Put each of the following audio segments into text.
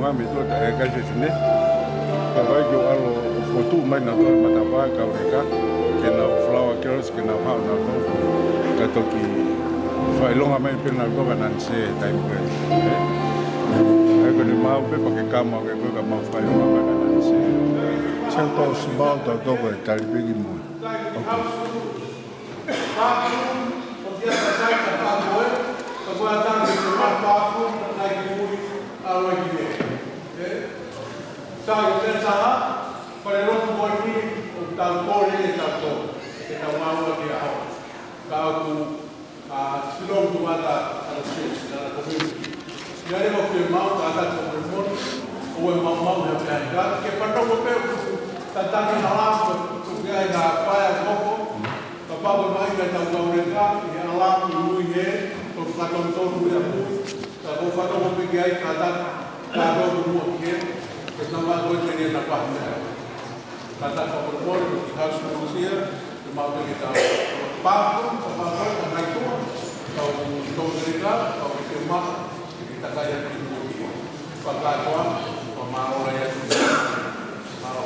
mami to e ka se ne ka vai yo alo o tu mai na to mata pa ka o ka ke na flower girls ke na ha na ko ka to ki fai longa mai pe na governance time ko e ko ni mau pe pa ke kama ke ko ka mau fai longa governance se to small to to ko tal bigi mo Sai pensava fare l'otto volti un tampone e tanto che da una volta di ahò da a silong tu vada al centro dalla community ya le ho firmato da come il mondo o il mamma mi ha piantato che per poco per tantani halam tu che hai da fare poco papà mai da un'oretta e halam lui è to fatto un tono di appunto da ho fatto un po' che hai da dopo che nama boleh dia dapat kata perempuan harus berusia 5 tahun. Paham apa itu kalau mereka kalau firma kita kaya dibuat pengetahuan pemahaman rakyat mau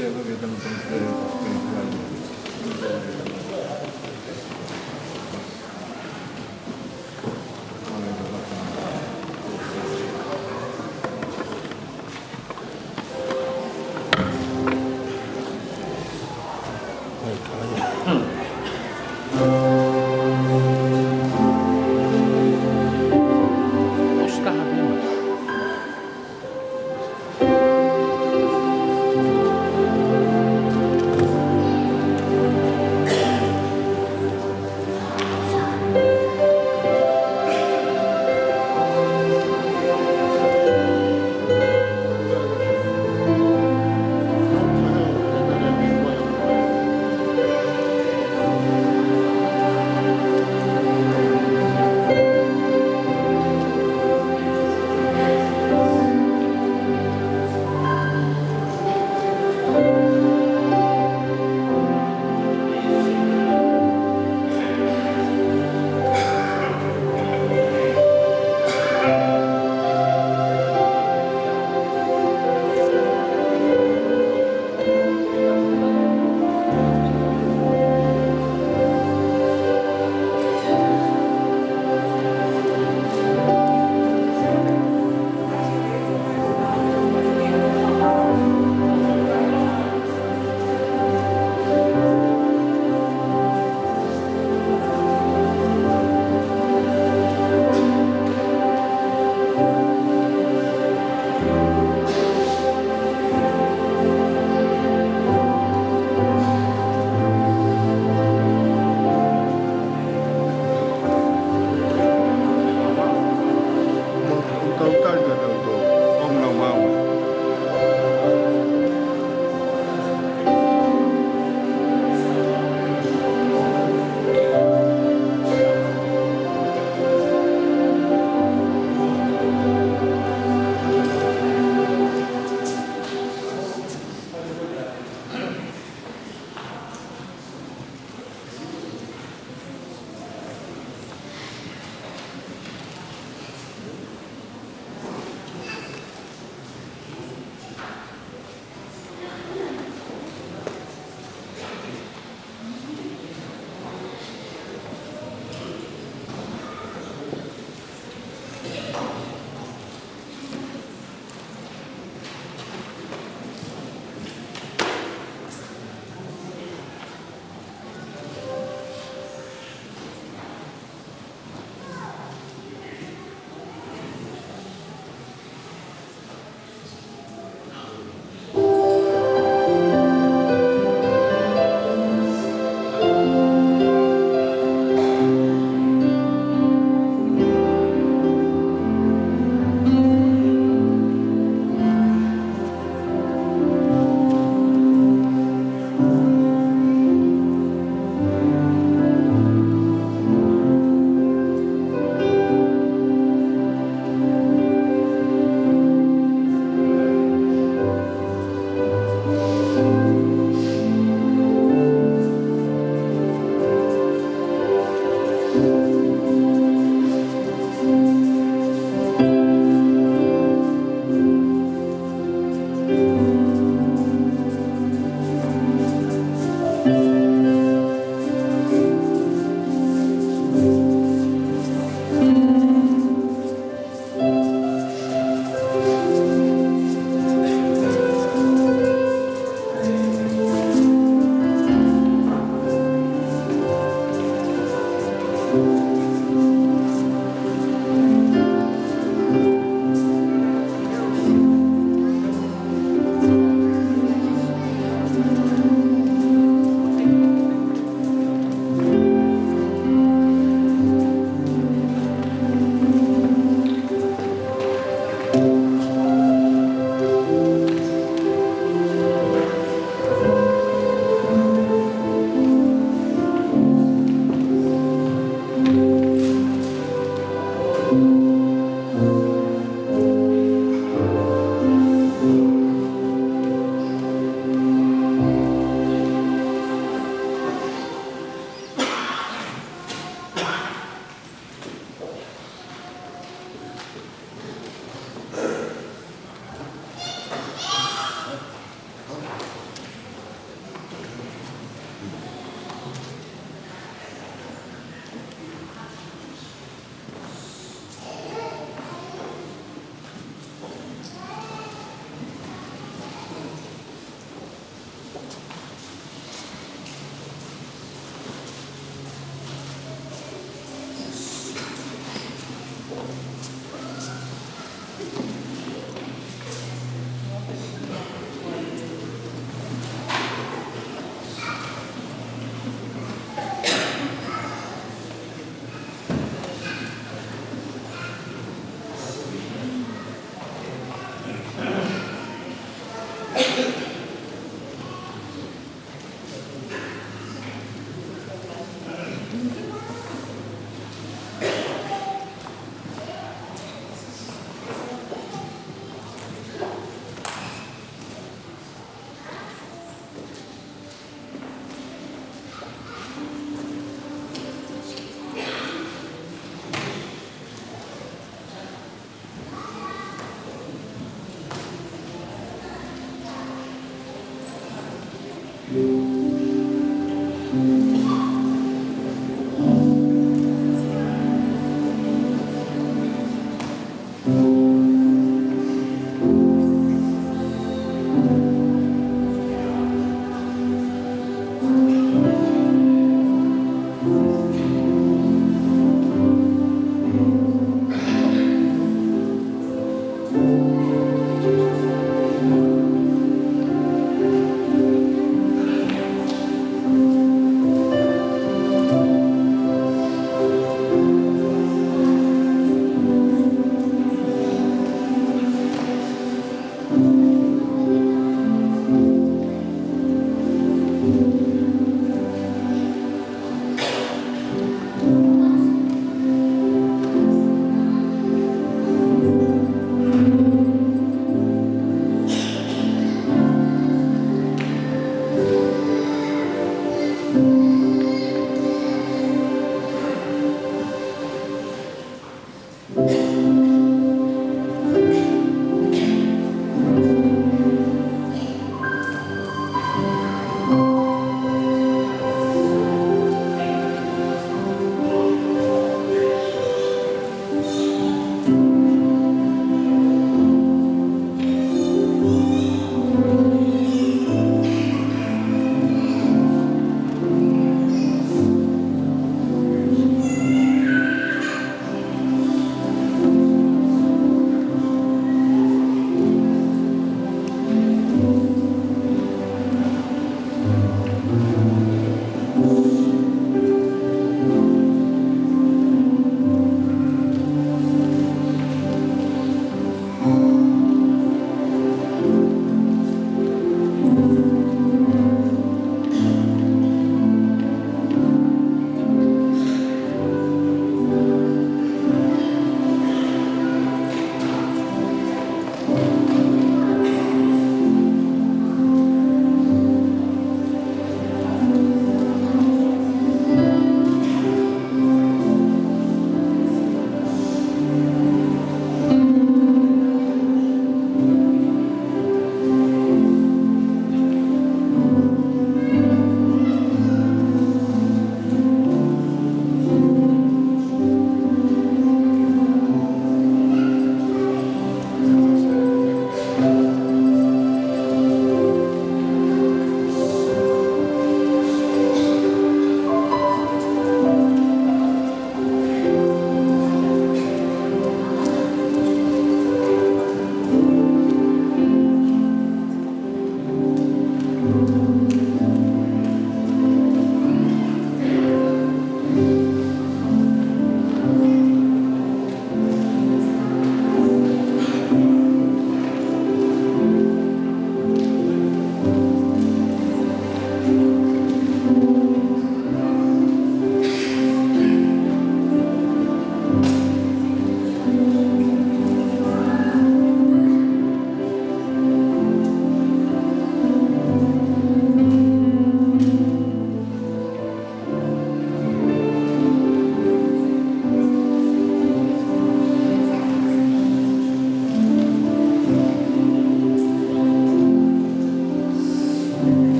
siapa kita nonton spiritual.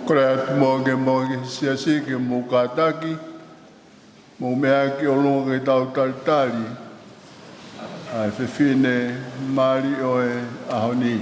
Kore atu mo ke siasi ke mo kataki, mo mea ke olonga ke tau talitali, ai whewhine mari o e ahoni.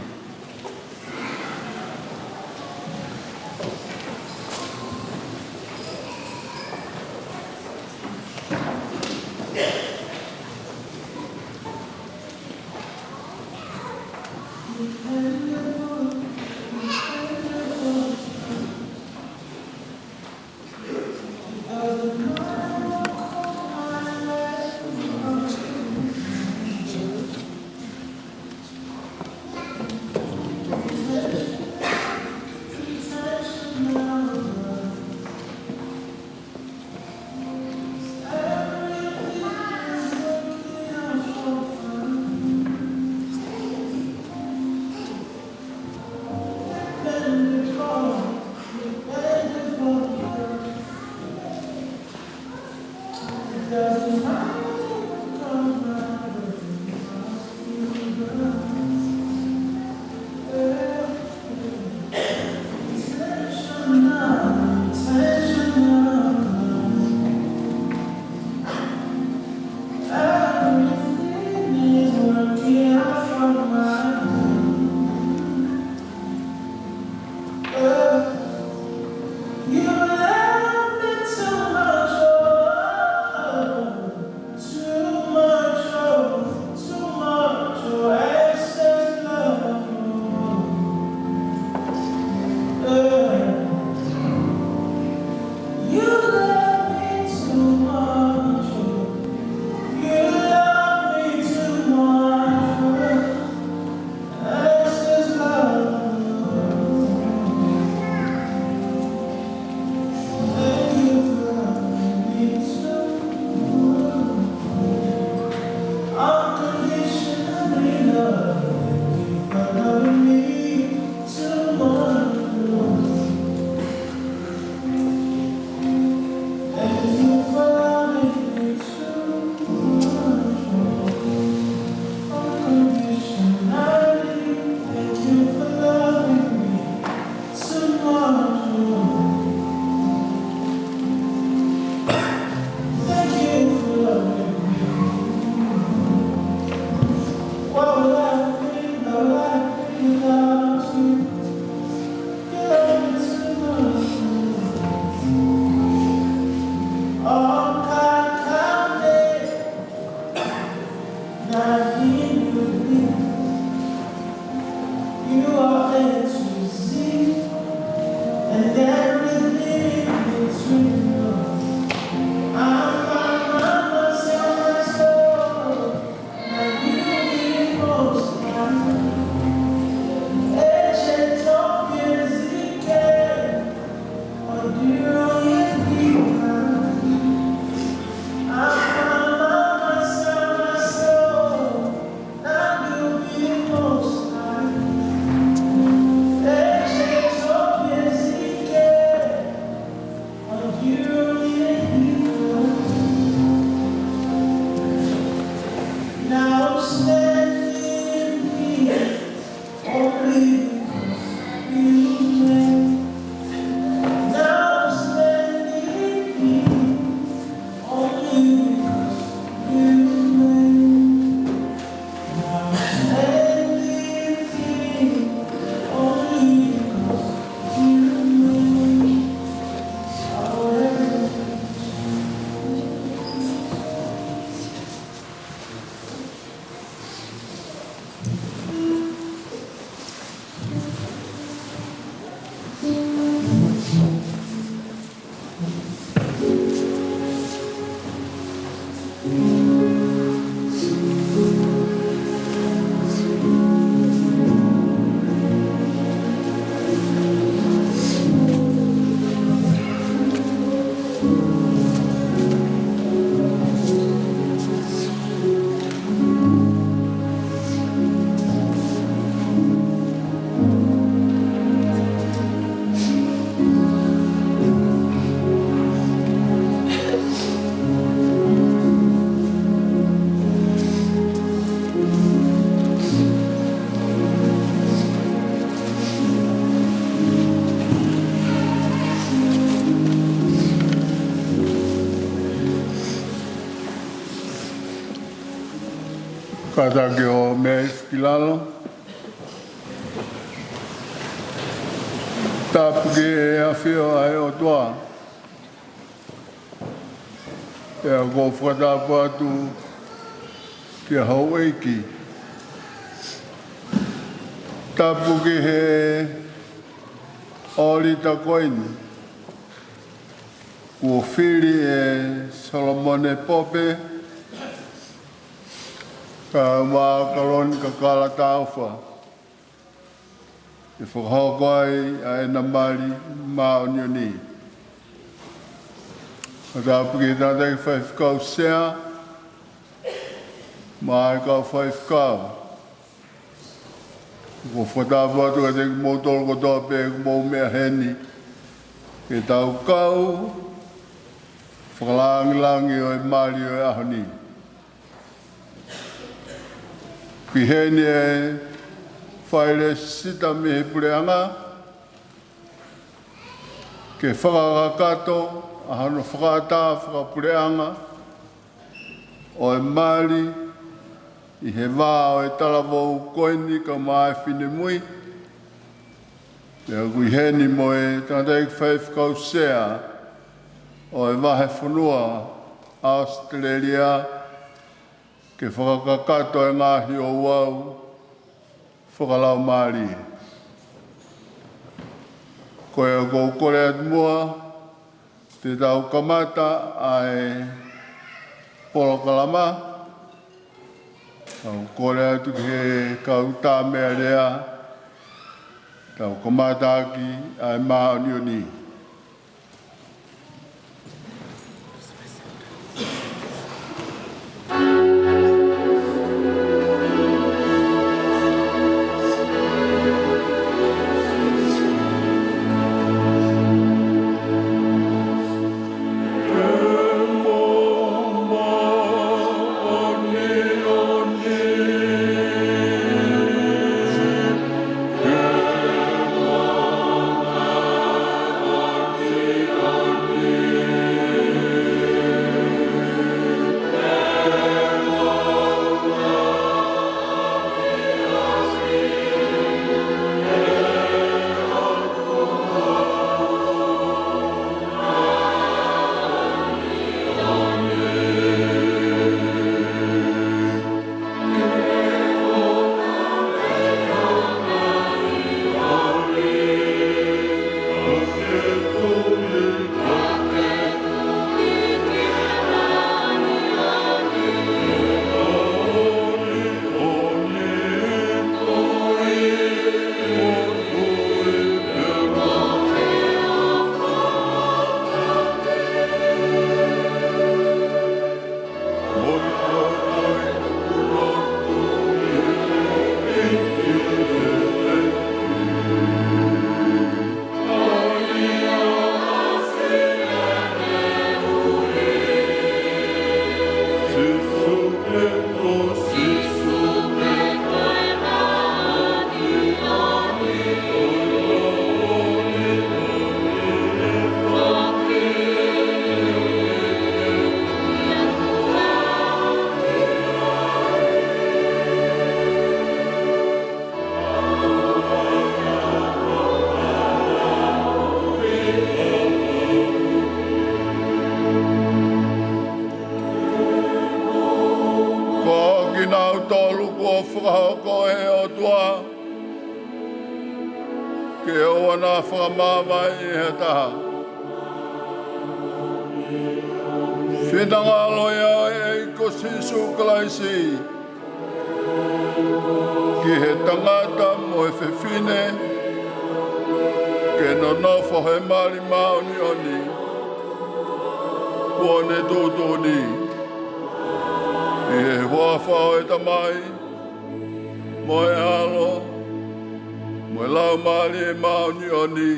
Kata ke o mea kilalo. Tapu ke e awhio ai o toa. E a ko whakatapu atu ke hau eiki. Tapu ke he ori ta koini. Ua whiri e Solomone Pope. Ka wā Kalonikakala Taufa. E whakahoko ai a e namari maonio ni. Ka tāpu ki tātai whaifkau sea. Mā e kau whaifkau. Ko whatapu atu ka te mōtoro kotoa pē mō mea heni. Ke tau kau. Whakalangi o e mari o e ahoni. Ki heni e whaere sita me he pureanga. Ke whakakato, ahano whakata, whakapureanga. O e mari, i he wā o e talavou koini ka mai whine mui. Pea kui heni mo e tātai whaifkau sea. O e wahe whanua, Australia. Ke whakakato e ngahi o wau, whakalau maari. Ko e ko kore atu mua, te tau kamata ai polo kalama. Tau kore atu ke kau tā mea rea, tau kamata aki ai maonioni. Whakahoko e o tua. Ke o ana whakamāwai e he taha. Whenanga loia e ko sisu kalaisi. Ki he tangata mo e whewhine. Ke no nofo he mari maoni oni. Kone tūtoni. I he huawhao e tamai. Mo e alo. Mo e lau mari e maoni oni.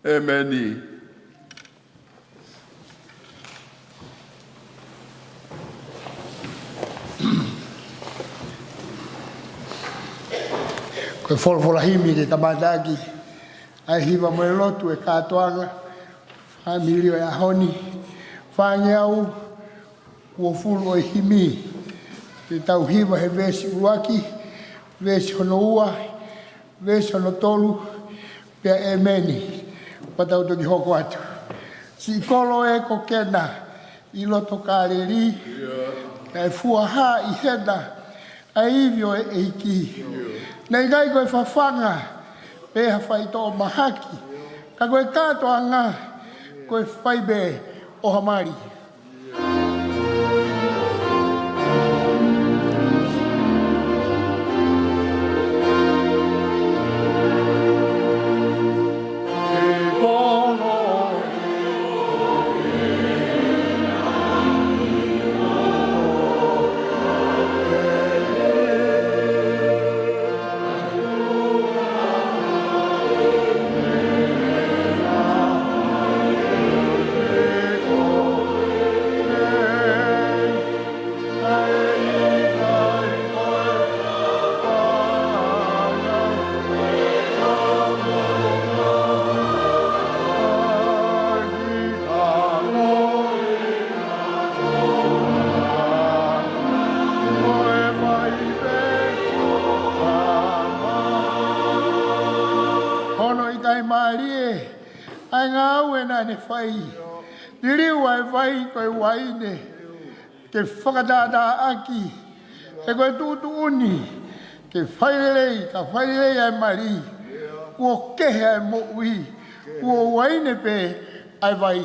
E meni. Koe wholawholahimi te tamataki. Ai hiwa mo e lotu e kātoanga. Whamilio e ahoni. Whangeau. Ua fulu o himi. Te tauhiwa he vesi uruaki, vesi hono ua, vesi hono tolu, pia e meni, patau toki hoko atu. Si kolo e ko kena, I loto kāreri, e fuaha I hena, a ivio e iki. Nei gai koe whawhanga, peha whaito o mahaki, ka koe katoa ngā, koe whaibe o hamari. Ne whai, diriu ai vai koe waine, ke whakatata aki, e koe tūtu uni, ke whairelei, ka whairelei ai mari, kua kehe ai mo'ui, kua waine pe ai vai.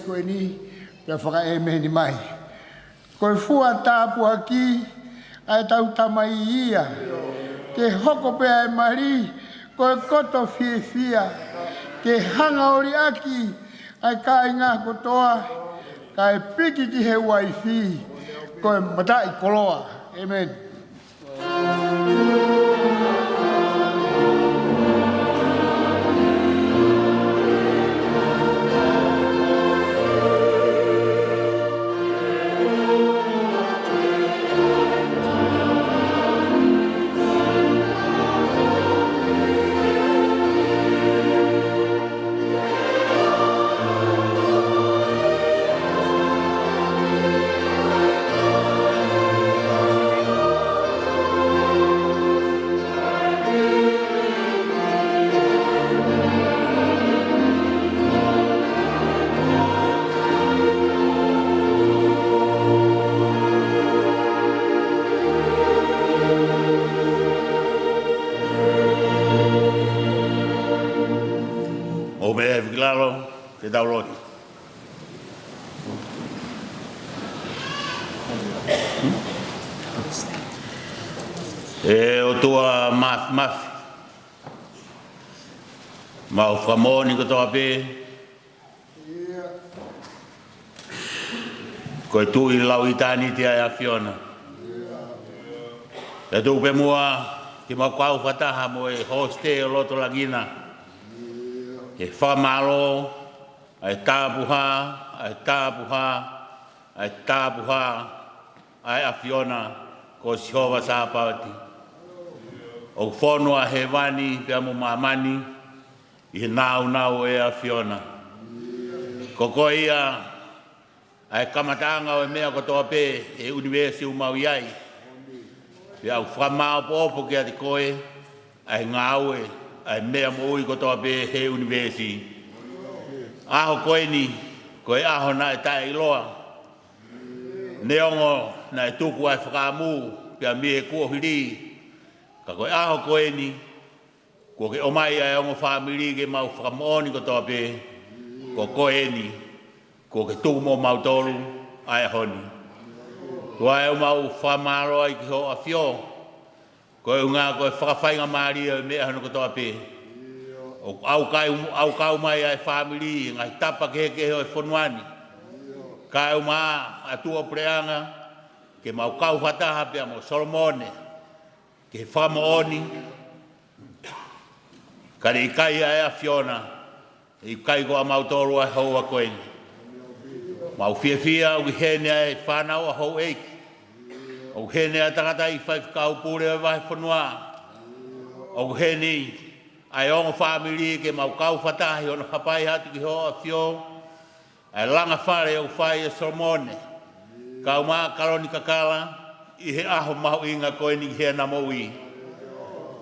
Koe ni, pia whaka e meni mai. Koe fua tāpua ki, ai tau tamai ia. Ke hoko pe ai mari, koe koto fie fia. Ke hanga ori aki, ai kai ngā kotoa, kai piki ki he waifi. Koe matai koloa. Amen. Te download. E o tua maf. Ma o famoni ko toa pe. Ko tu I lau itani te ai a Fiona. E tu pe mua ki ma kwau fataha mo e hoste o loto lagina. E whamalo. Ai tāpuha, ai a Fiona, ko Sihova sāpauti. O whonua he wani, pia mo mamani, I he nau e a Fiona. Ko koe ia, ai kamatanga o e mea ko toa pe, e universi umau iai. Pia au whamao popo ki ati koe, ai ngāue, ai mea mo ui ko toa pe, he universi. Aho koe ni, koe aho na e tae iloa. Neongo na e tuku ai whakamu, pia mi e kua hiri. Ka koe aho koe ni, ko ke omai ai ongo whamiri ke mau whakamooni ko toa pe, ko koe ni, ko ke tuku mo mau tolu, ai honi. Ko ai o mau whamaro ai ki ho a fio, Koe unga koe whakawhainga maari o mea hano kotoa pē. O au kau mai ai family ngai tapa ke o fonuani. Kai uma atua preanga ke mau kau fataha pe mo Solomone. Ke whamaoni. Kare ikai ai a Fiona. Ikai ko a mautoru ai hou a koeni. Mau fia u hene ai whanau a hou eiki. O hene a tangata i whai kau pūre o vai whanua. O hene ai ongo family ke mau kau whatahi ono hapai hatu ki hoa a Fio. Ai langa whare o whai a Solomone. Kau maa Kalonikakala i he aho mahu inga koeni ki hea na moui.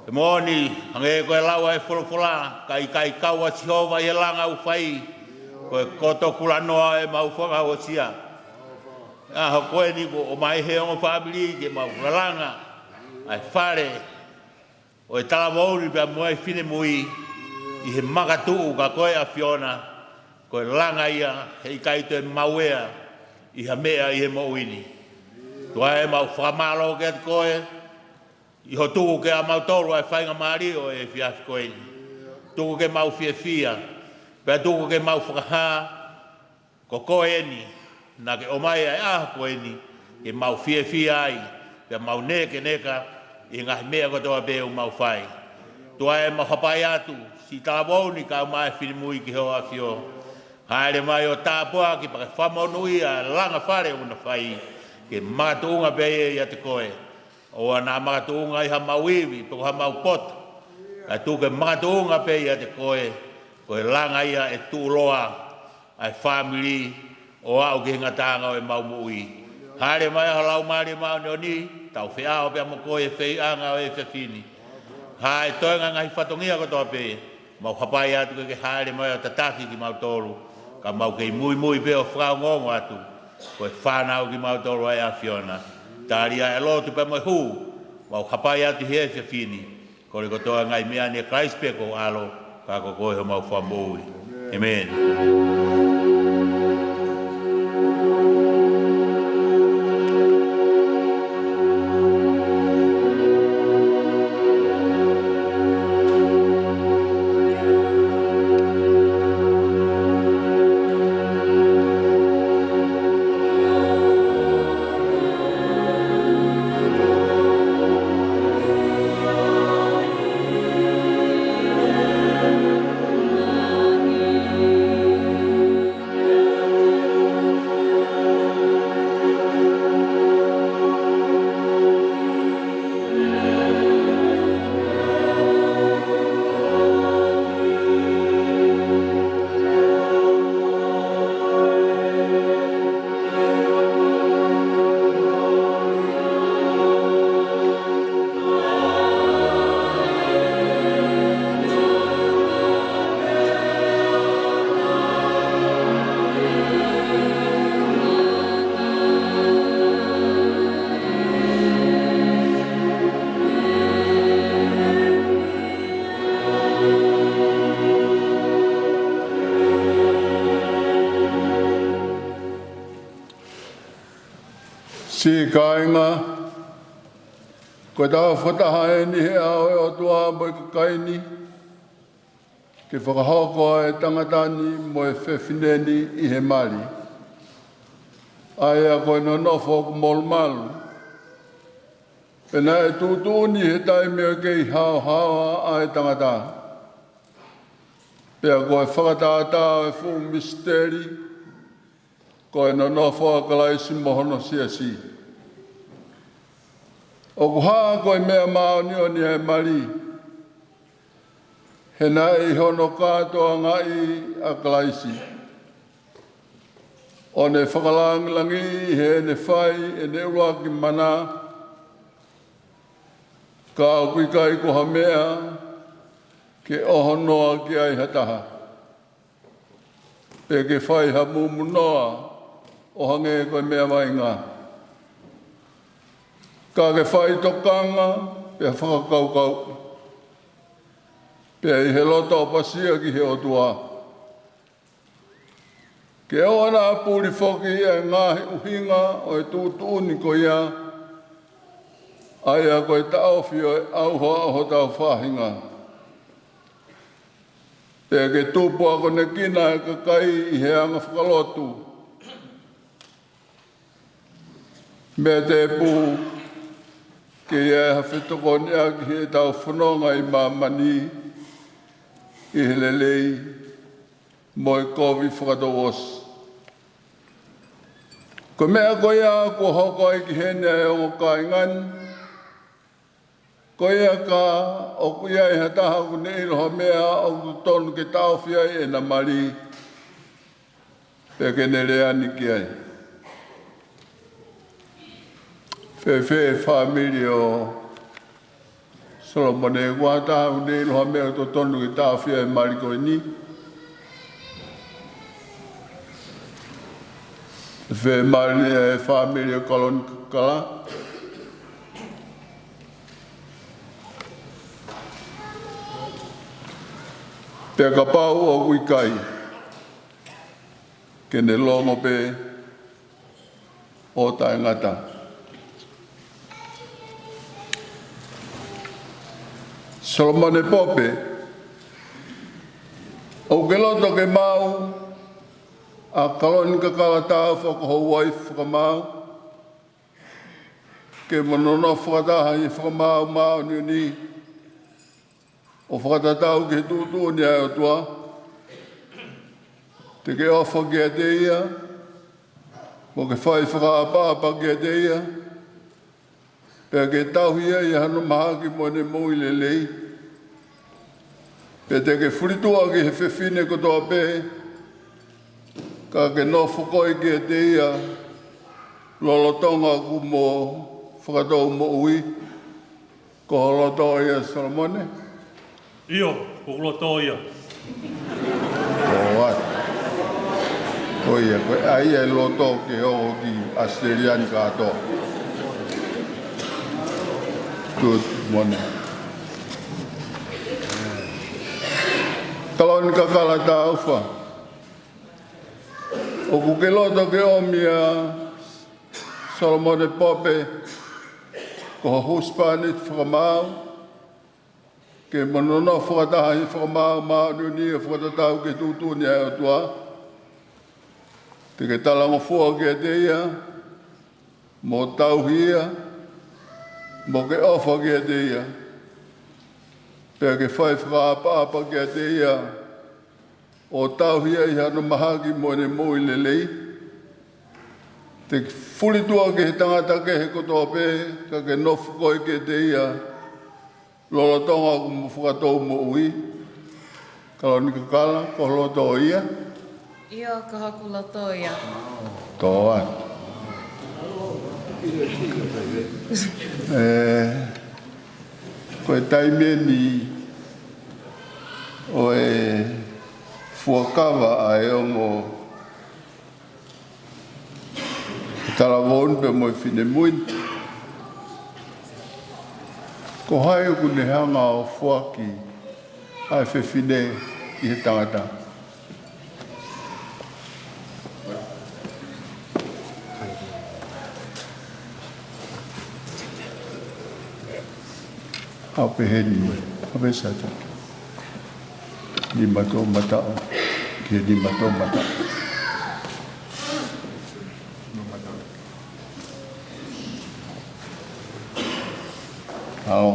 He mooni hange koe laua e wholofola kai kau a Sihova i he langa u whai. Koe koto kula noa e mau whaka o sia. Aho koe ni ko o mai he ongo family ke mau lalanga. Ai whare o e tala mauri pia moe whine mui i he makatu ka koe a Fiona. Koe langa ia he ikaito e mauea i ha mea i he mouini. Tua e mau whakamalo ke at koe i ho tuku ke a mau tolu ai whainga maari o e fiafi koe ni. Tuku ke mau fia. Pea tuku ke mau whakaha ko koe ni. Na ke omai ai koe ni ke mau fia ai. Pea mau neka i ngahi mea kotoa beo mau whai. Tua e mau hapai atu si talaboni ka mai whirimui ki hoa Fio. Haere mai o tāpua ki pake whamonui a langa whare una whai. Ke makatuunga beye ia te koe. O ana makatuunga i ha mauiwi, pako ha mau poto. Ka tuke makatuunga beye ia te koe. Koe langa ia e tūloa ai family o au ki hingatanga o e mau mui. Haere mai ha lau maari mau neoni, tau whiao pia mo koe e whei anga o e whiwhini. Hae toenga ngahi whatongia kotoa pe. Mau hapai atu ke haere mai o tataki ki mau tolu. Ka mau kei mui pe o whakao ngongo atu. Koe whanau ki mau tolu ai a Fiona. Tāria e lotu pe mo hu. Mau hapai atu he e whiwhini. Kore kotoa ngai mea ne Christ ko alo. Ka ko koe ho mau whamui. Amen. Si kainga, ko tawa whatahae ni he ao e o tua mo i kakaini, ke whakahoko e tangatani mo e whewhineni i he mari. Ai a koe no nofo ku molu. Pena e tūtūni he taimi o kei hao a e tangata. Pea koe whakatātā e fu misteri, koe no nofo a kalaisi mohono si. O kuhaa koe mea maoni o ni he mari. He nai hono kātoa ngai a kalaisi. O ne whakalangilangi he ne whai e ne ua ki mana. Ka au kai ko ha mea ke oho noa ki ai hataha. Pe ke whai ha mumu noa o hange koe mea mai ngā. Ka ke whai tokanga pe whakakaukau. Pe i he loto o pasia ki he otua. Ke o ana pūri whoki e ngāhi uhinga o e tūtūni ko ia. Aia koe tau whio e auha aho tau whahinga. Pea ke tūpu ako ne kina e ka kai I he anga whakalotu. Mea te puhu ke ia e hawhetoko ni aki he tau whanonga I mamani I he lelei mo e kovi whakatawos. Ko mea ko ia ko hoko ai ki hene e o ka ingani. Ko ia ka o ku ia I hataha ku ne iroha mea o ku tonu ke Taufa e na mari. Pea ke ne reani ki ai. Whewhe whamiri o Solomon e kua hataha ku ne iroha mea o tonu ke Taufa e mari ko ni. Whe mari e whamiri o Kalonikakala. Pea ka pau o wikai. Ke ne longo pe o tae ngata. Solomon e pope. O ke loto ke mau. A Kalonikakala Taufa ko hauai whakamau. Ke manono whakataha I whakamau mau ni. O whakatatau ke tūtū ni ai o tua. Te ke ofa ki a te ia. Mo ke whai whakaapapa ki a te ia. Pea ke tauhia I hano mahaki mo ne mui lelei. Pea te ke whiritua ki he whewhine kotoa pehe. Ka ke no whakoi ki a te ia. Lolotonga ku mo whakatau mo ui. Ko holoto ia Solomone. Io, kukloto ia. Oat. Ko ia, ko ai e loto ke o ki Australian kato. Good morning. Kalonikakala Taufa. O ku ke loto ke o mia Solomon e pope. Ko huspanit whakamau. Ke manono whakataha I whakamau maa nuni e whakatatau ke tūtū ni ai o tua. Te ke talango fua ke te ia, mo tauhia, mo ke ofa ke te ia. Pea ke whai whakaapa ke te ia, o tauhia I hano mahaki mo ne mui lelei. Te whiritua ke he tangata ke he kotoa pe, ka ke nofu koi ke te ia, lolotonga ku mo whakatou mo ui. Kalonikakala, ko loto ia. Ia ka haku loto ia. Toa. Koe taimie ni o e fuakawa a e ongo tarawon pe mo fine muin. Ko hai ku ne hanga o fuaki ai whewhine I he tangata. Ape heni, ape sata. Ni mato matao, ke ni mato matao. Ao.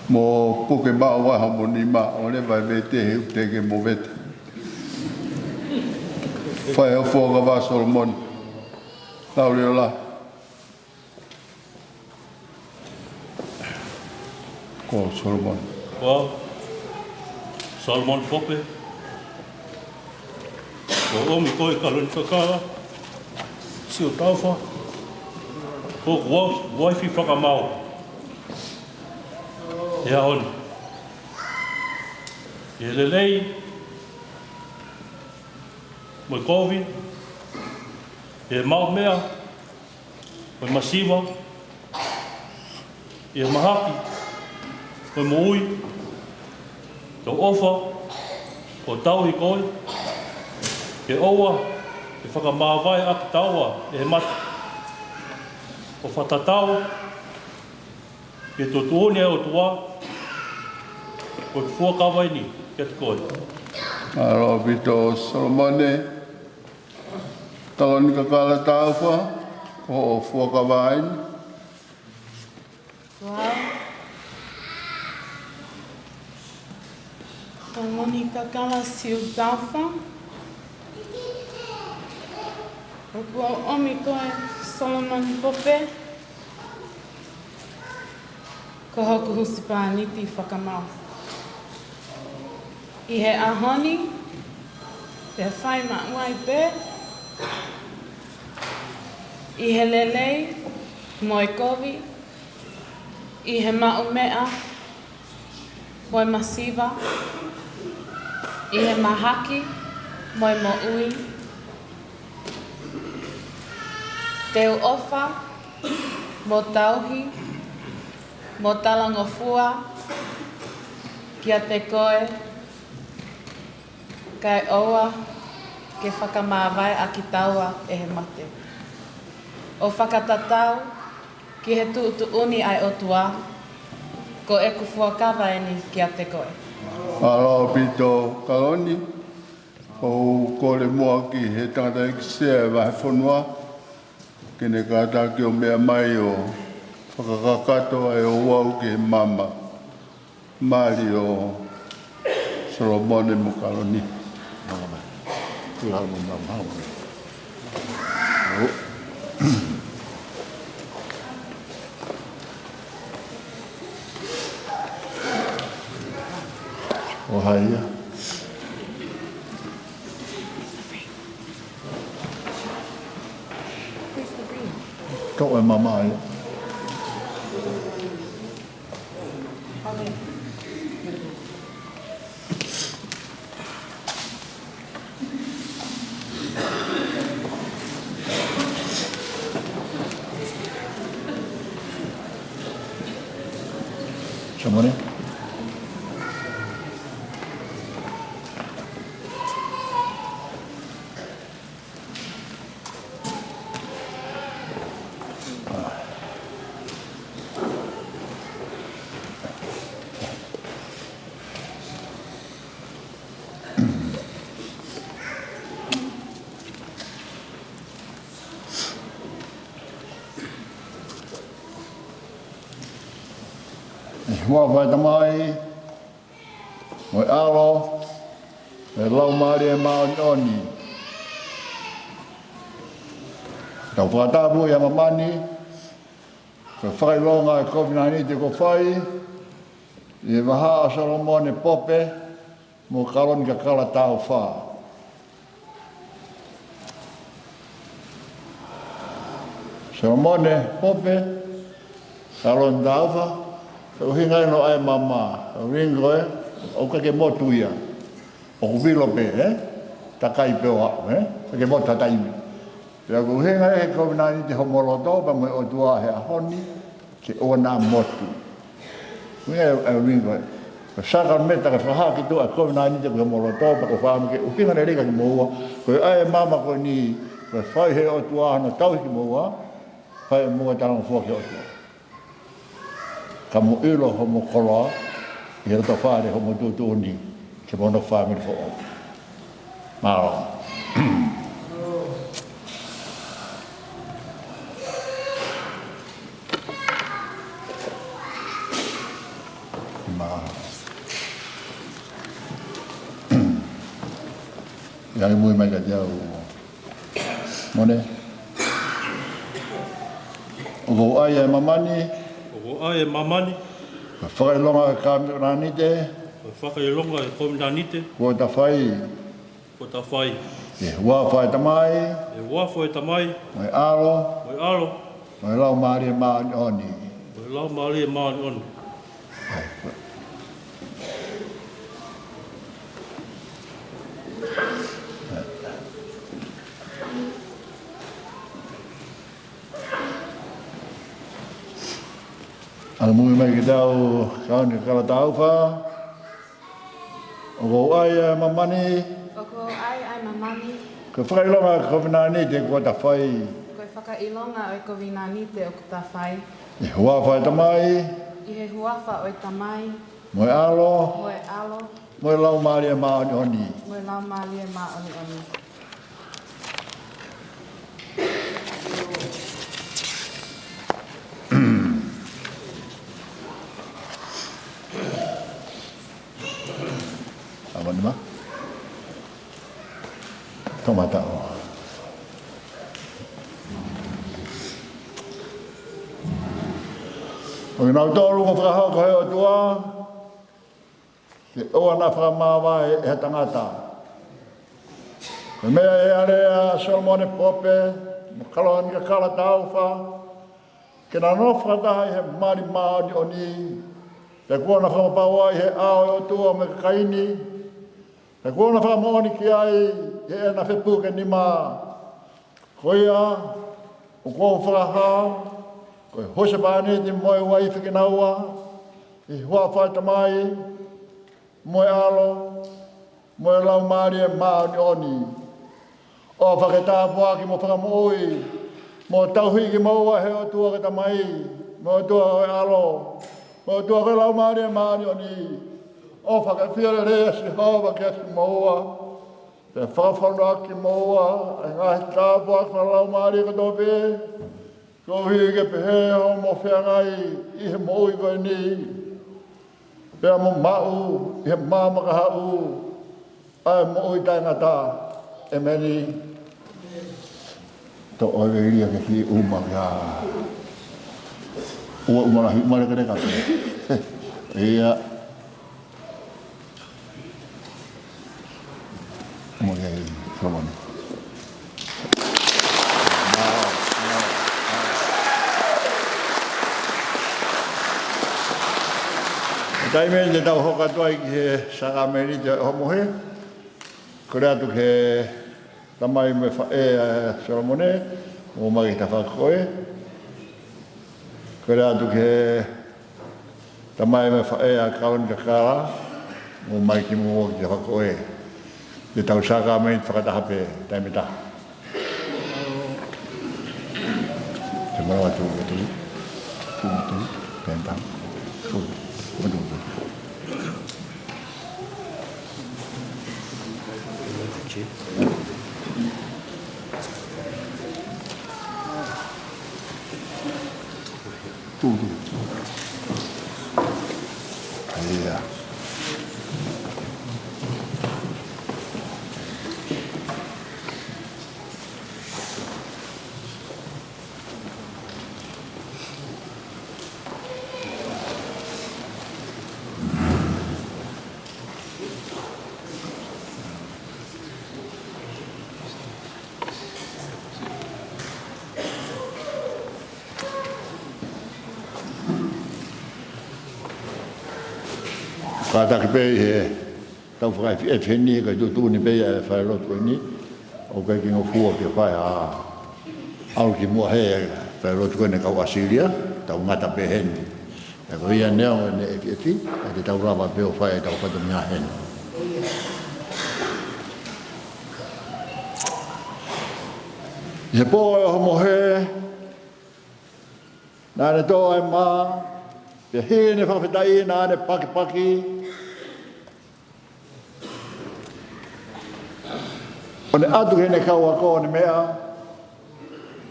Mo puke ba wa hamoni ma ole vai vete he te ke mo vete. Fai o foga va Solomon. Tauliola. Ko Solomon. Ko Solomon pope. Ko omi koi Kalonikakala. Si o Taufa. Ko waifi whakamau. Hea honi. E lelei. Moi kovi. E mau mea. Moi masiwa. E mahaki. Moi moui. Ko ofa. Ko tau I koi. Ke oua. Ke whakamawai aki taua. E mata. O whatatau. Ke tō tōne o tua, ko te fuakawa ni, ke te koe. Aro pito Solomone, Kalonikakala Taufa, ko o fuakawain. Wow. Kalonikakala siu Taufa. O kua omi koe Solomon Pope. Ko hoku husi pāniti whakamau. I he ahoni, te whai mauai pē. I he lelei, moi kovi. I he mau mea, moi masiva. I he mahaki, moi mo ui. Te uofa, mo tauhi, mo talangofua, kia te koe, kai oa, ke whakamāwai a ki taua e he mate. O whakatatau, ki he tuutuuni ai o tua, ko e kufua kawaini kia te koe. Aro pito Kaloni, ko le mua ki he tangata ikisea e wahe whanua, kene kata ki o mea mai o whakakakato ai o uau ki he mama. Mari o Solomone mo Kaloni. O haia. Kau e mama ai. Somebody? Mua vai tamai, moi alo, e lau maari e maoni oni. Tau whakatapu e amamani, ko whakailonga e COVID-19 te ko whai, i e waha a Solomone Pope, mo Kalonikakala Taufa. Solomone Pope, Kalon Taufa, o hinga no ai mama, o ringo o ka ke motu ia. O vilo pe, takai pe o, ke motu tatai. Ya ko hinga e ko na ni te homoloto pa mo o tua he ahoni ke o na motu. Nge o ringo. Ko saka meta ka faha ki tu a ko na ni te homoloto pa ko fa ke o hinga re ka mo ko ai mama ko ni ko fai he o tua no tau ki mo fai mo ta no fo ke o tua. Ka mo ilo homo koloa, i rato whare homo tūtūni, ke mono whamiri fo o. Maro. Maro. Iai mui mai ka tiau. Mone? O kou ai e mamani, O ai e mamani, ka whakailonga e kāmiranite, o whakailonga e kominanite, kua ta whai, ko ta whai. e hua whai tamai, E wafo e tamai, mai alo, o alo, mai lau maari e maani oni. o lau maari e maani onu. Ana mui mai ki tau Kalonikakala Taufa. O kou ai e mamani, O ko ai mamani, ka whakailonga e COVID-19 kua ta whai, ko whakailonga o ko vinanite o ko ta whai. e hua whai tamai, E I he huafa o tamai, Moe alo, moe alo, moe lau maria maoni oni. moe lau malia ma oni oni. Apa ni mah? Tomata o. O nau tolu ko whakahau ko heo tua, ke oa na whakamāwai e tangata. Ko mea e area Solomone Pope, mo Kalonikakala Taufa, ke na no whakataha i he mari maoni o ni, te kua na whakapaua i he ao e o tua me kakaini, te kua na whakamooni ki ai, he e na whepuke ni mā. Ko ia, o kua whakahau, ko hose bāne te moe wai whakinaua, i hua whai tamai, moe alo, moe lau maari e maoni oni. O whaketāpua ki mo whakamoui, mo tauhi ki maua he o tua ka tamai, mo tua e alo, mo tua ka lau maari e maoni oni. O whakawhiare rea si hawa ki atu maua, te whawhanua ki maua, e ngahi tāpua ki lau maari ka tope, ko hui ke pehe o mo whiangai i he moui koe ni. Pea mo mau, i he māmaka hau, ai moui taingata, e meni. Tō oe iria ke ki uma kia. Ua umara hi umare kare kate. Ia. Mo kei, Solomone. Tai mea te tau hoka tuai ki he sakameri te homohe. Kore atu ke tamai me whae Solomone, o mai ta whakoe. Kore atu ke tamai me whae Kalonikakala, o mai ki mua ki te whakoe. Te tau sakameri te whakatahape, tai me ta. Te marawa tu, pentang, Iya. Kātaki pei he tau whakai e whini kai tūtūni pei e whai roto ni o kai ki ngofua ki whai a au ki mua he whai roto koe ne kau Asiria tau ngata pe heni e ko ia neo ne e fi e te tau rawa pe o whai e tau whatu mia heni he pō e homo he nāne tō e mā pe hene whawhetai nāne paki paki o ne atu hene kaua ko ne mea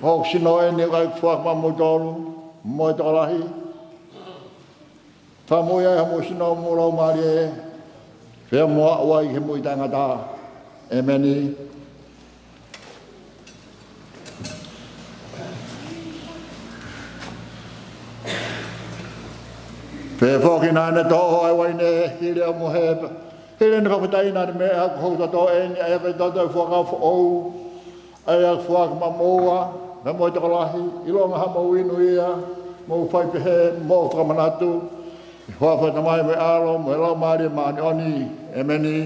hok sino e ne kai fuak ma mo tolu mo tolahi fa mo ya mo sino mo ro mari e fe mo wa i mo itanga ta e meni pe foki na ne to ai wai ne hile mo he hile ne whakatai na me a ko to to e ni e to to foka fo o ai a foka ma moa na mo to lahi i lo nga mo inu ia mo fai pe he mo tra manatu ho fa ta mai me alo mo lo mari ma ni oni e meni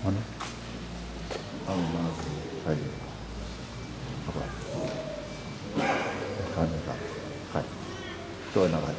Mana? Oh, mana? Hai. Tôi là vậy.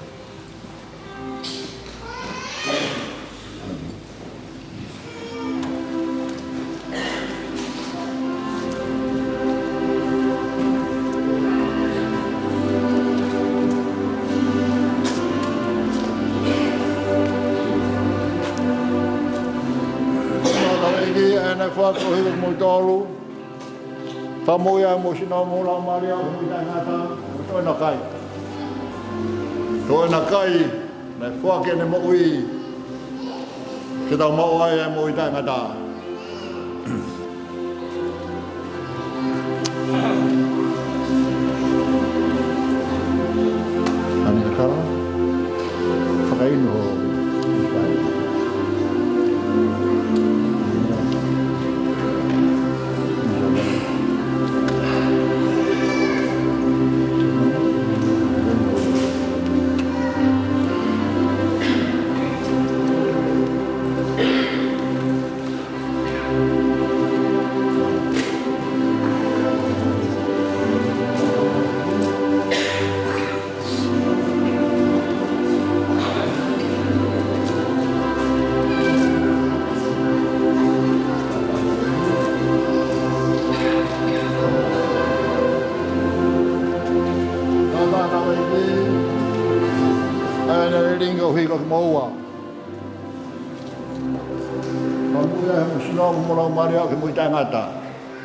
whaka o hiwa mo tolu. Whamoia mo sino mo la maria o hui tai ngata. Toi na kai. Toi na kai. Na whake ne mo ui. Ke tau mo ai mo hui tai ngata. Kalonikakala. Whakaino o Moa. Mamuia he musino mo la maria ke mo tangata.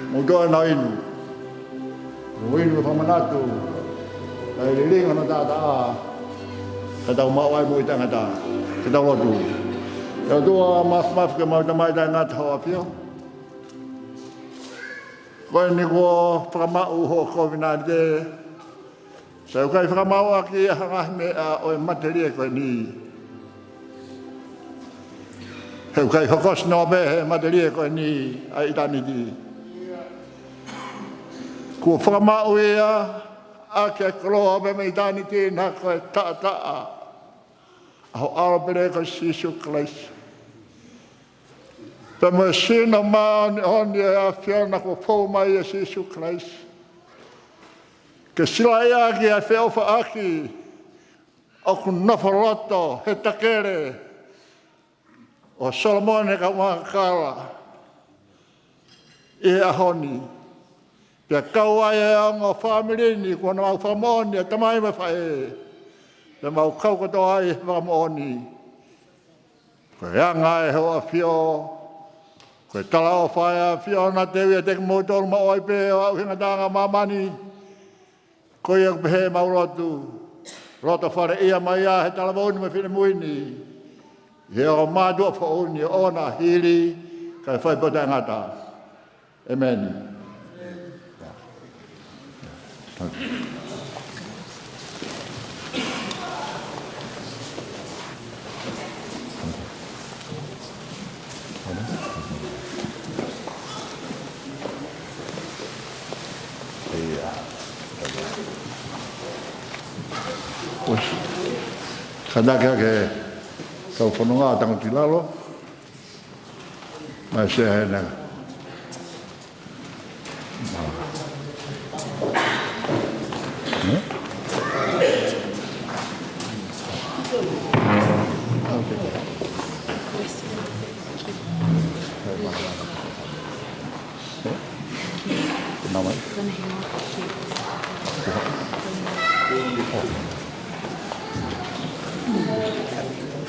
Mo do na inu. Mo inu fa manatu. Ai ringa na ta. Ka tau ma wai mo tangata. Ka tau rotu. Ya do mas ke mo ta mai tangata ho apio. Ko ni ko fra ma u ho ko vinade. Sa kai fra ma wa ki ha me o materia ko ni. Heu kai hokos no be he materia ko ni ai tani di. Ko whakama uea a ke koloa be mei tani ti na koe ta a. Aho arapere ko Sisu Christ. Pe me sina maa ni honi a whiana ko pou mai a Sisu Christ. Ke sila ea ki a whiawha aki. Aku nafaroto he takere. O Solomone ka Kalonikakala e ahoni. Pia kaua e ango whaamirini kua na mau whamoni a tamai me whae. Pia mau kaukotoa e whamoni. Koe anga e hoa whio. Koe tala o whae a whio na tewi a teke mōtoro ma oi pe o au hinga tanga mamani. Koe e kupehe maurotu. Roto whare ia mai a he tala mauni me whine muini. He o mātua whaoni o na hiri kai whai pota ngata. Amen. Kadaka ke kau whanonga tango ti lalo. Mai se he nanga.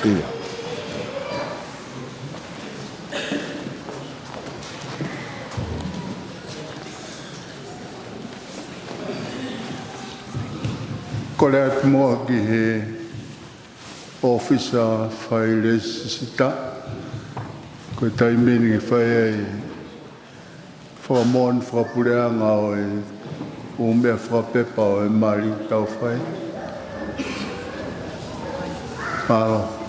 Iya. Ko le atu moa ki he ofisa whaile sita. Ko taimeni ki whai ai whamon whapureanga o e umea whapepa o e mari Taufa. Paro.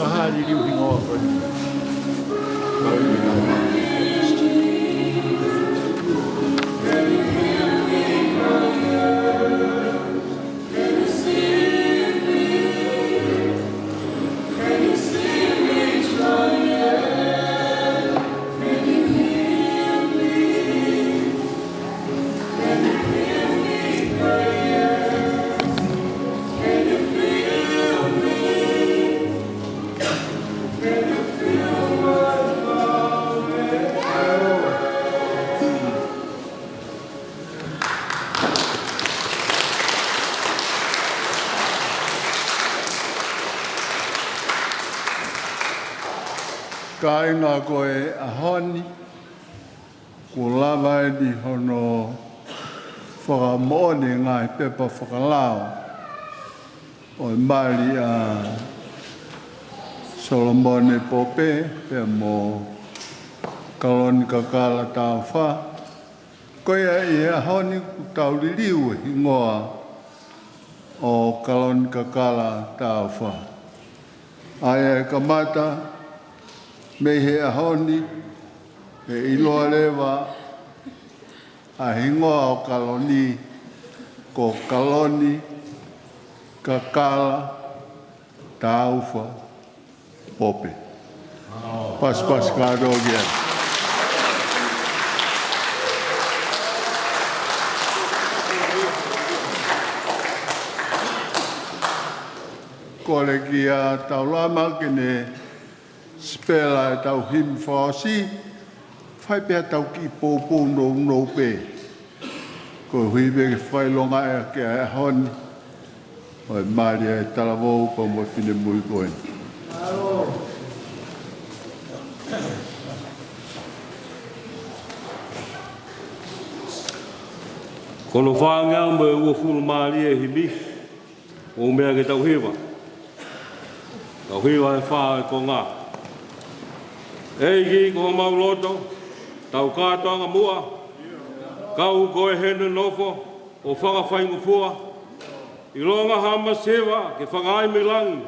kahari riu hingoa koe. Kau i nā mā. Ka inga koe ahoni, ko lava e di hono whakamoone ngai pepa whakalao o mali a Solomone Pope pe mo Kalonikakala Taufa. Koe i ahoni ku tauririu hingoa o Kalonikakala Taufa. Ai e kamata me he ahoni, e iloa lewa a hingoa o Kaloni, ko Kaloni, Kakala, Taufa, Pope. Pas kado gia. Kole kia tau lama kene spela e tau him whaosi, whai pia tau ki pōpō no pē. Ko hui me ke whailonga e ke a honi, o e maria e talavou pa mo whine mui koe. Kono whāngau me ua whulu maria e hibi, o mea ke tau hewa. Tau hewa e whaa e ko ngā. Eiki ko mauloto, tau kātoanga mua, kau koe hene nofo, o whakawhaingu fua, i ronga hama sewa, ke whangai me langi,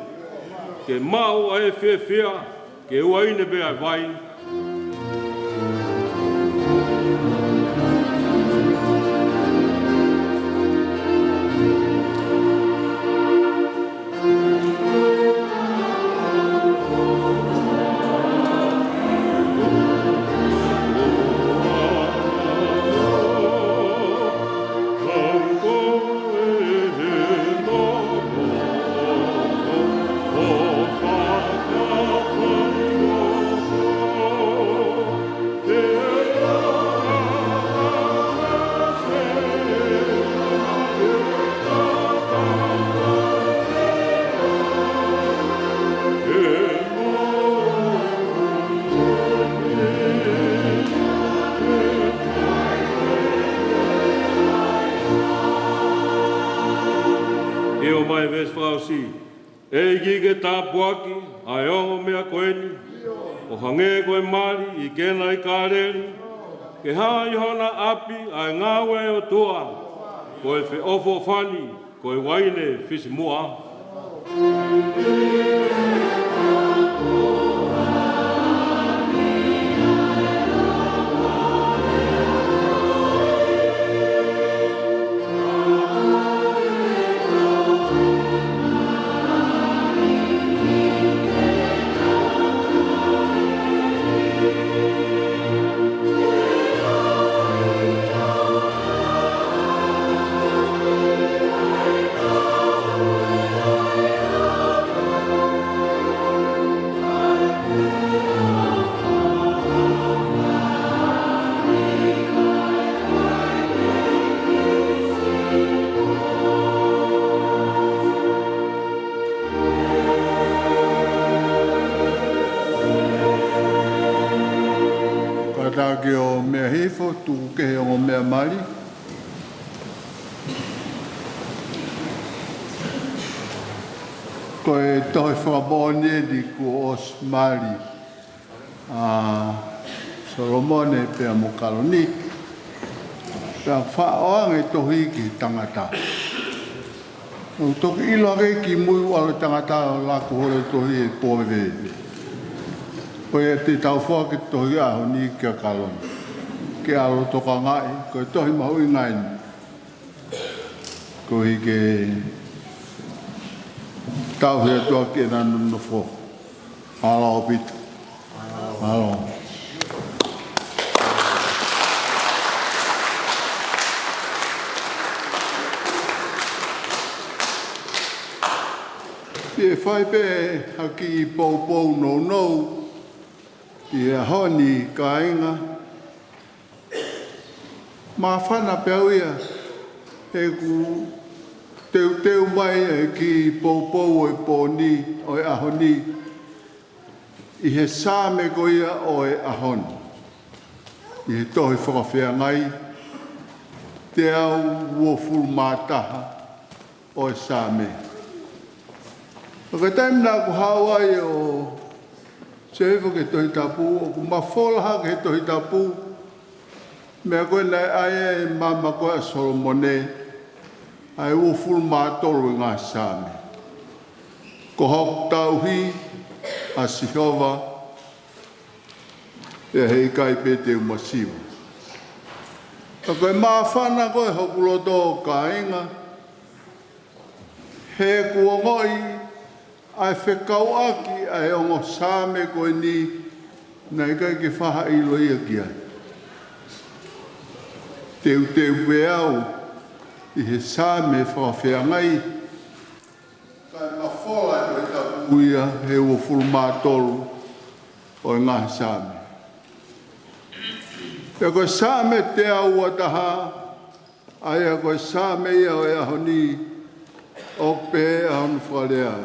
ke mau e whia, ke uaine bea vai. Eiki ke tāpuaki, ai ongo mea koeni, o hange koe mari i kena i kāreri, ke haa i hona api ai ngāwe o tua, koe whi ofo whani, koe waine whisi mua. Ke o mea hifo, tuku ke o mea mari. Ko e tohe whakabone di ko os mari. Solomone pia mo Kaloni. Pia whaoang e tohi ki tangata. O toki ilo ake ki mui wala tangata la ko hore tohi e pōwe vei. Ko e te Taufa ke tohi aho ni kia Kaloni. Ke alo toka ngai, ko e tohi mahui ngai ni. Ko hi ke tauhi atua ke nanu nofo. Alo o pita. Alo. E whai pe haki I pou nou I a honi ka inga. Ma whana pēu ia he ku teu mai e ki pou e pōni o e ahoni. I he sāme ko ia o e ahoni. I he tohi whakawhea ngai te au uofuru mātaha o e sāme. Ka taim nā ku Hawaii o Sehewa ke tohi tapu, o ku mawholaha ke tohi tapu, mea koe nei aia e mama koe a Solomone, ai uofuru mātoro I ngā Sāme. Ko hok tauhi a Sihova, e hei kai pe te umasiwa. Ka koe mawhana koe hokuloto ka inga, he kua ngoi, ai whekau aki ai ongo Sāme koe ni nei kai ke whaha ilo ia ki ai. Teu pe au I he Sāme whakawhea ngai kai mawhola koe tapu ia he uofuru mātoro o ngā Sāme. Pea koe Sāme te au ataha ai a koe Sāme ia o e ahoni o pe ahonu whalea.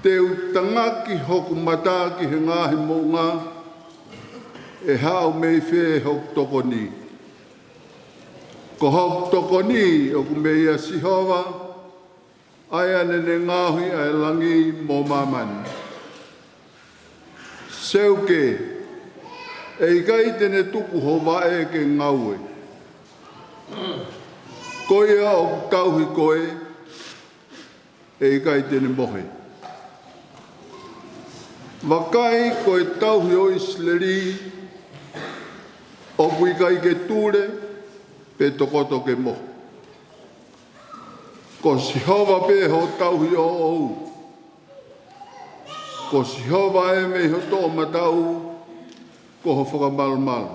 Teu tangaki hoku mata ki he ngāhi mounga e hao mei whē hoku tokoni. Ko hoku tokoni o ku mei a Sihova ai anene ngāhui ai langi mō mamani. Seuke e ikai tene tuku hova e ke ngaue. Koia o ku tauhi koe e ikai tene mohe. Wakai koe tauhi o Isleri o kuikai ke tūre pe tokoto ke mo. Ko Sihova pe ho tauhi o ou. Ko Sihova e mei ho tō matau ko ho whakamalumalu.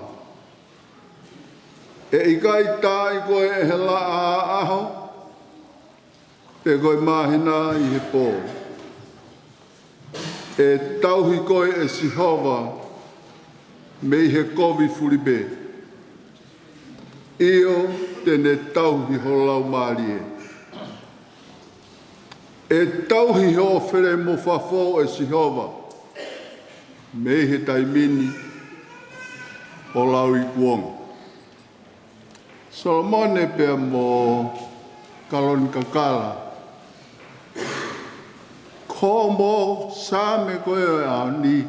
E ikai tai koe e he la a aho pe koe mahina I he pō. E tauhi koe e Sihova mei he kovi furibe. Io tene tauhi ho lau mārie. E tauhi ho where mo whafo e Sihova mei he taimini o lau I kuonga. Solomone pea mo Kalonikakala. Ko mo Sāme koe o e aoni.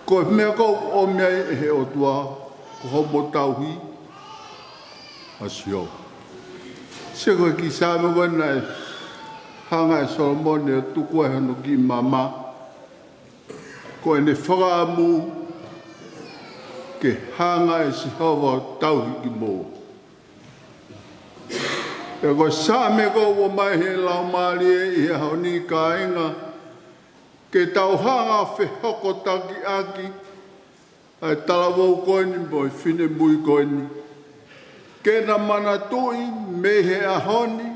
Ko mea kou o mea e he o tua, ko ho mo tauhi, a Sihova. Se koe ki Sāme koe nei, hanga e Solomone o tuku e hano ki mama, ko e ne whakaamu, ke hanga e Sihova o tauhi ki mō. E koe Sāme koe o mai he lau maari e I he haoni ka inga, ke tauhanga whe hoko taki aki, ai talawau koe ni mo I whine mui koe ni. Ke na mana tui me he ahoni,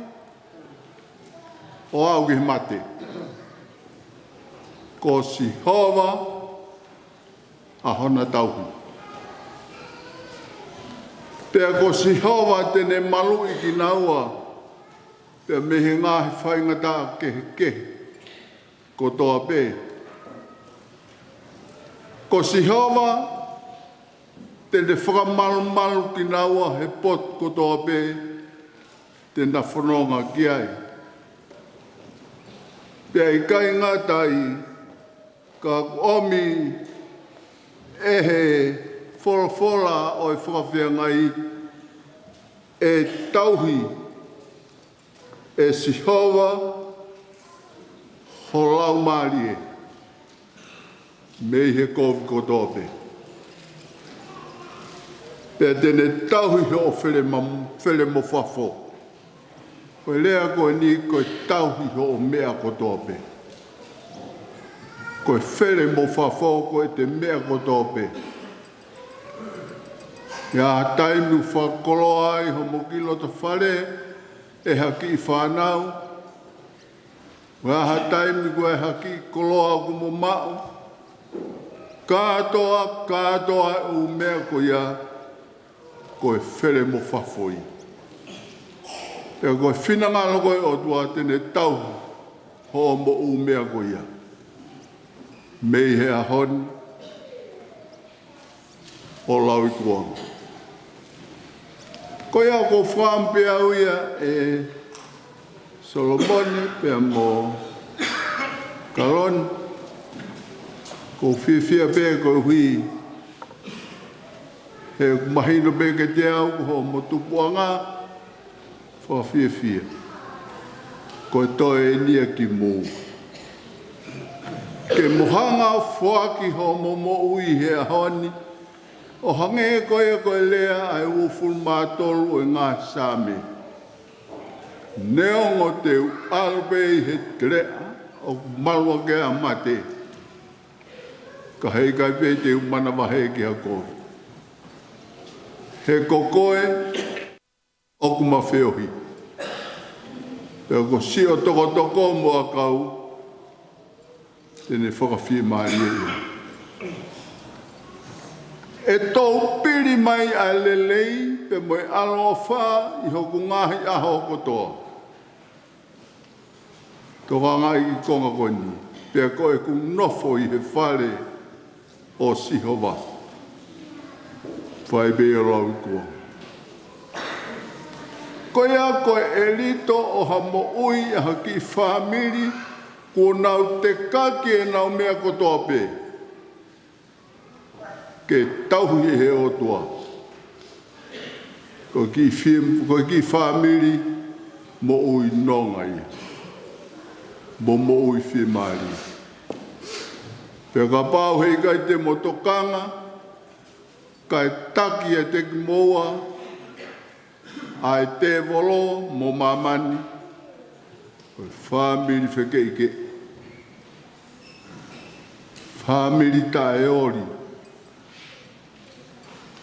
o au ki mate. Ko Sihova, ahona tauhi. Pea ko Sihova tene malu I ki naua, pea me he ngahi whaingata ke, ko toa pe. Ko Sihova, tene whakamalu ki naua he pot ko toa pe, tena whanonga ki ai. Pea I kai ngatai, ka omi e he whora o e whakawhia ngai e tauhi e sihova ho lau mali e. Mei he kovi kotope. Pea tene tauhi ho fele mo fafo. Koe lea koe ni koe tauhi ho mea kotope. Koe fele mo fafo koe te mea kotope. Ia tainu whakolo ai ho mokilo ta whare e haki I whanau. Waha tainu koe haki koloa ku mo mao. Katoa u mea ko ia koe where mo whafoi. Pea koe whinangalo koe o tua tene tau ho mo u mea ko ia. Mei hea honi o lau I kuanga. Ko ia ko whampea au ia e Solomone pea mo Kaloni. Ko whiwhia pē ko hui he mahino pē ke te au ho mo tupuanga wha whiwhia. Ko toi e nia ki mō. Ke mohanga whaki ho mo ui he ahoni o hange koe lea ai uful mātolu e ngā sāme. Neongo te alpe he trea o malwa ke a mate. Ka hei kai pē te umana wahe ki a koe. He kokoe o kuma whiohi. Pea ko si o toko mo a kau tene whakawhi maari e. E tau piri mai a lelei pe moe alo wha I hoku ngahi aho kotoa. Toka ngai I konga koni. Pea koe ku nofo I he whare o sihova. Whai bea lau kua. Koea koe elito o ha mo ui a haki whamiri ko nau te kaki e nau mea kotoa pē. Ke tauhi he o tua. Ko ki whamiri mo ui nonga I. Mo ui whimari. Pea ka pāu hei kai te motokanga, kai taki e te moa, ai te volo mo mamani, koe whamiri whekeike. Whamiri tae ori.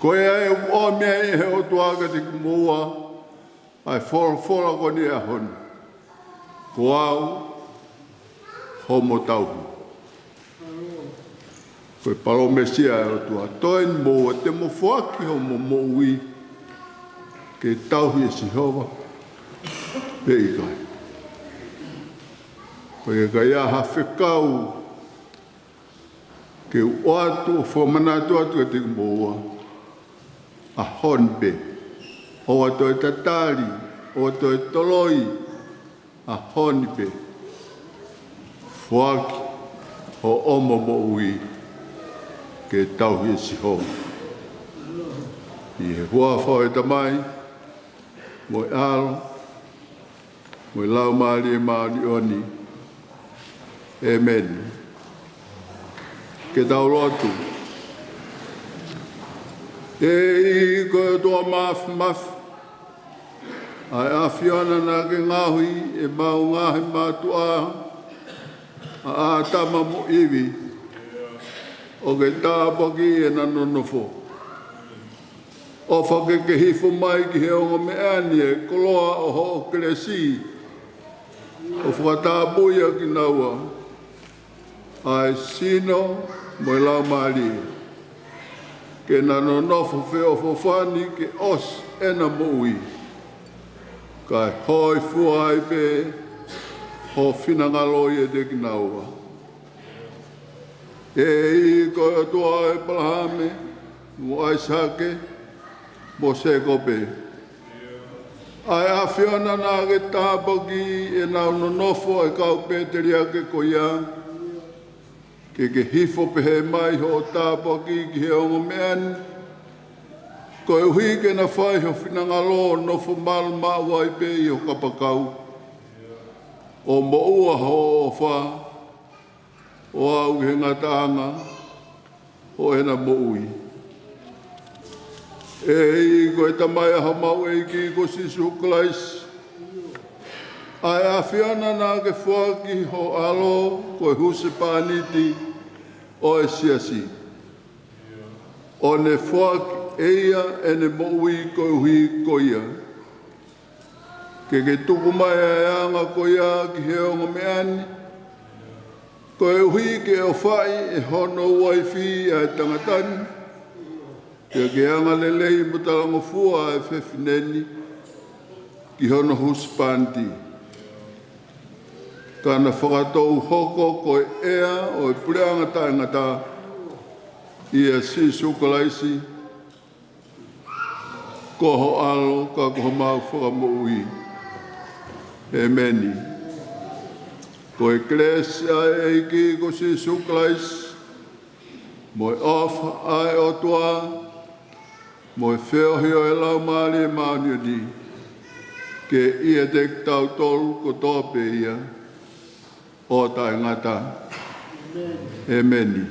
Koe ai o mea I he o tuaga te moa, ai whora koni e honi. Ko au, homo tauhu. Koe palo mesia e o tua toen mo te mo whaki ho mo ui ke tauhi e sihova pei kai. Koe kai aha whekau ke uatu o whamanatu atu e te moa a honpe o ato e tatari o ato e toloi a honpe whaki o omo mo ui ke tauhi e sihova. I he hua whao e tamai, mo e alo, mo e lau maari e maari oni, amen. Ke tau lotu. E I koe toa maf, ai a whiona nā ke ngāhui e mau ngāhi mātua, a tama mo iwi, o ke tāpaki e nanonofo. O whake ke hifo mai ki he onga me ani e koloa o ho o keresi. O whakatāpuia ki naua. Ai sino mo e lau maari. Ke nanonofo wheo fofani ke os ena mo ui. Kai hoi fuai pe ho whinangaloi e te ki naua. E I koe toa e palahame, mo ai sake, mo se kope. Ai a whiona nā ke tāpaki e nau nonofo e kau pēteri ake ko ia, ke hifo pehe mai ho tāpaki ki he ongo meani, koe hui ke na whai ho whinangalo nofo malu mawai pe I ho kapakau, o moua ho wha, o au he ngatanga, o ena moui. E i koe tamai aha mau e ki ko Sisu Klais, ai a whiana nā ke whaki ho alo koe huse pāniti o e siasi. O ne whaki eia e ne moui koe hui koia. Ke tuku mai e anga koia ki heonga me ani. Koe hui ke o whai e hono waifi a tangatani. Ke anga lelei mutalango fua e whewhineni ki hono huspanti. Kana whakatou hoko koe ea o e pureanga taingata i a Sisu Kalaisi. Koho alo ka koho mau whakamoui. E meni. Koe Klesia e ki ko Sisu Kalaisi. Moe ofa ai o tua. Moe whiohio e lau maari e maunioni. Ke ia te tau tolu ko tōpe ia. O tai ngata. E meni.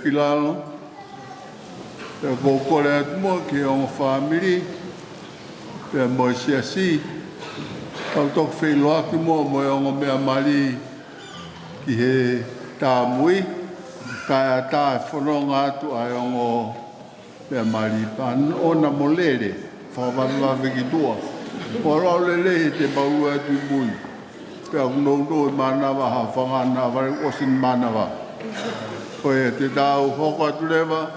Kilalo, te kokore atu mo ki o family, te mo siasi, au tok whailoa ki mo o mea mari ki he tāmui, kai a tā e whanonga atu ai o mea mari pan ona mo lere, whawawawhi ki tua. O rau lele he te baua atu mui, pe au no manawa ha whangana, ware osin manawa. Koe te tau hoko atu lewa,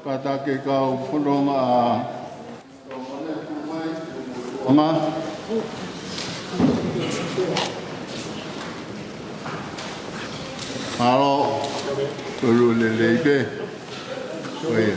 ka take kau whanonga a ngā. Halo, tolu le leipe. Koe.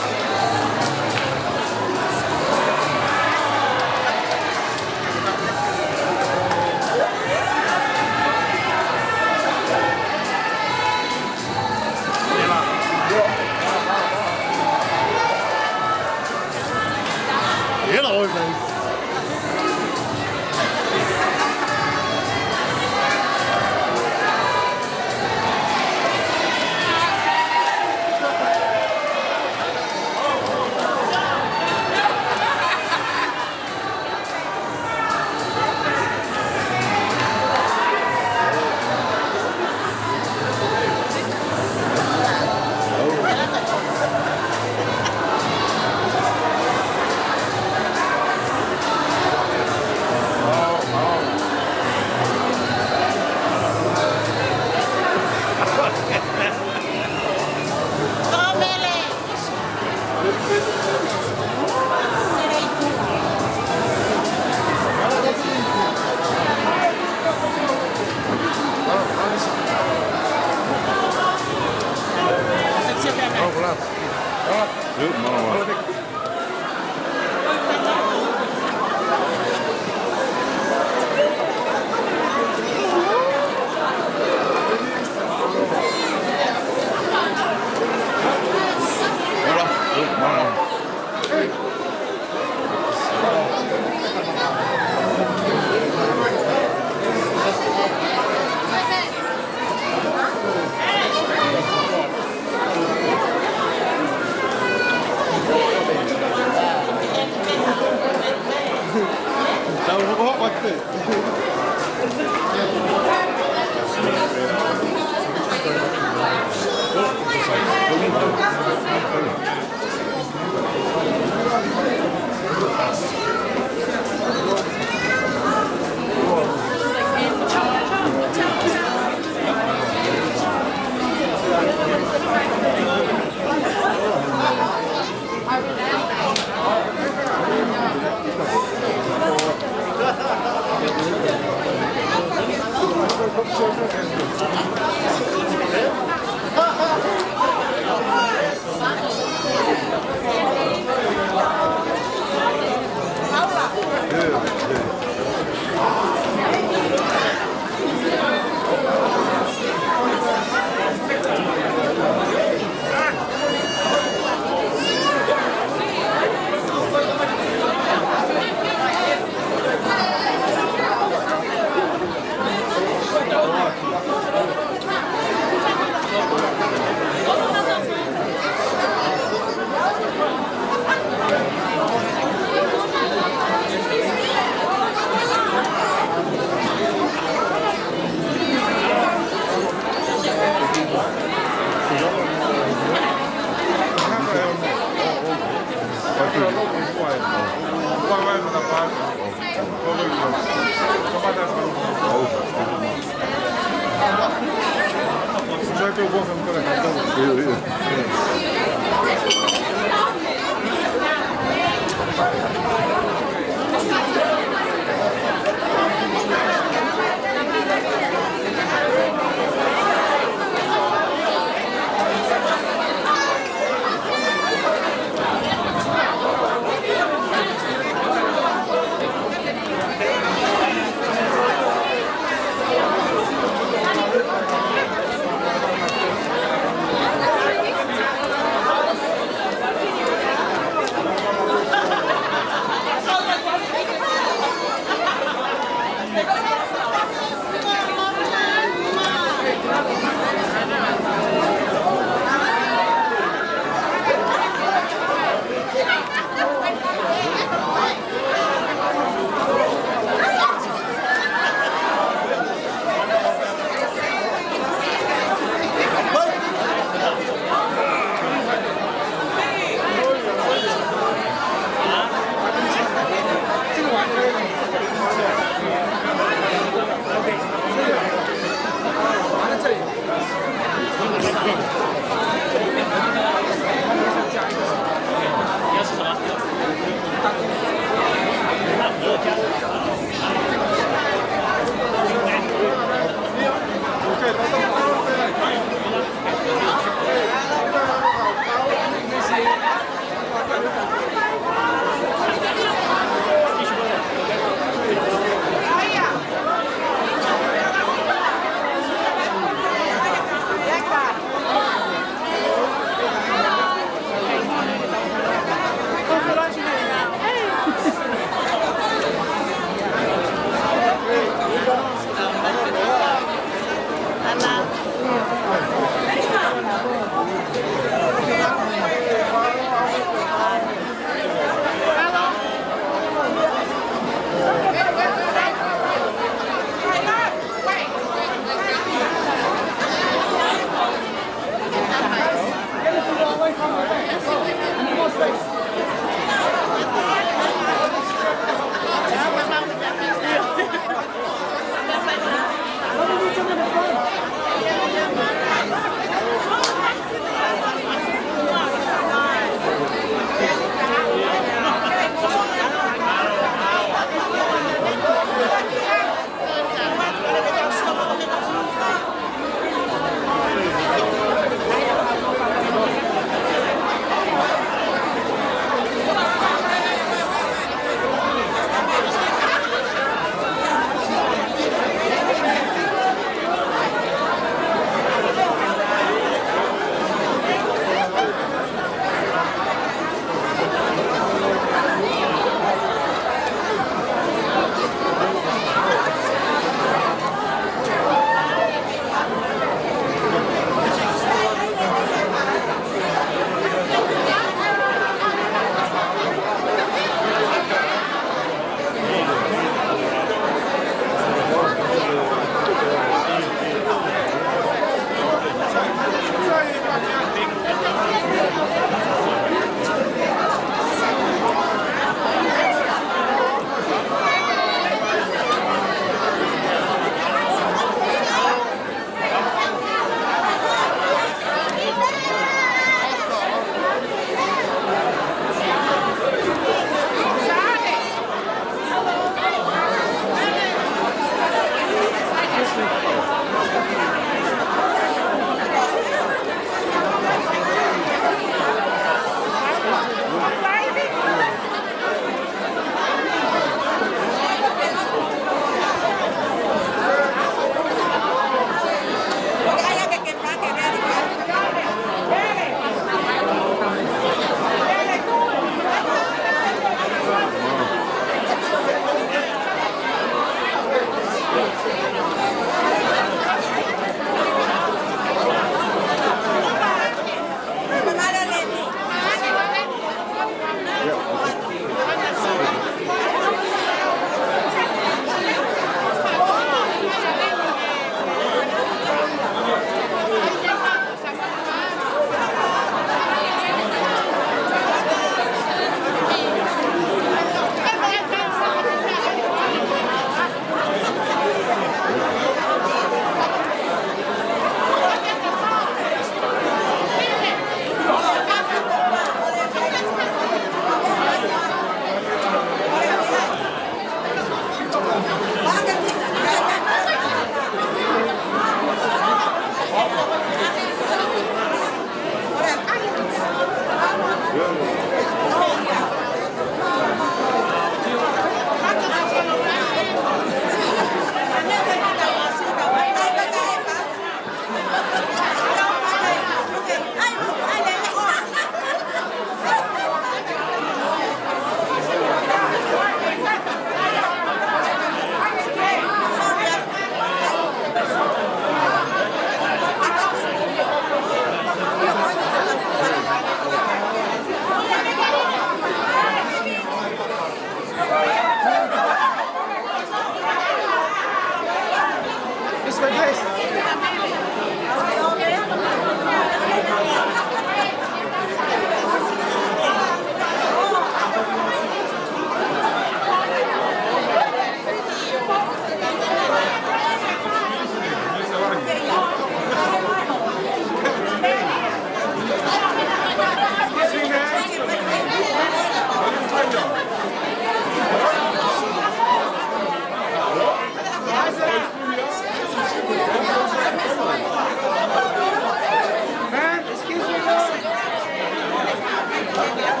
Thank you.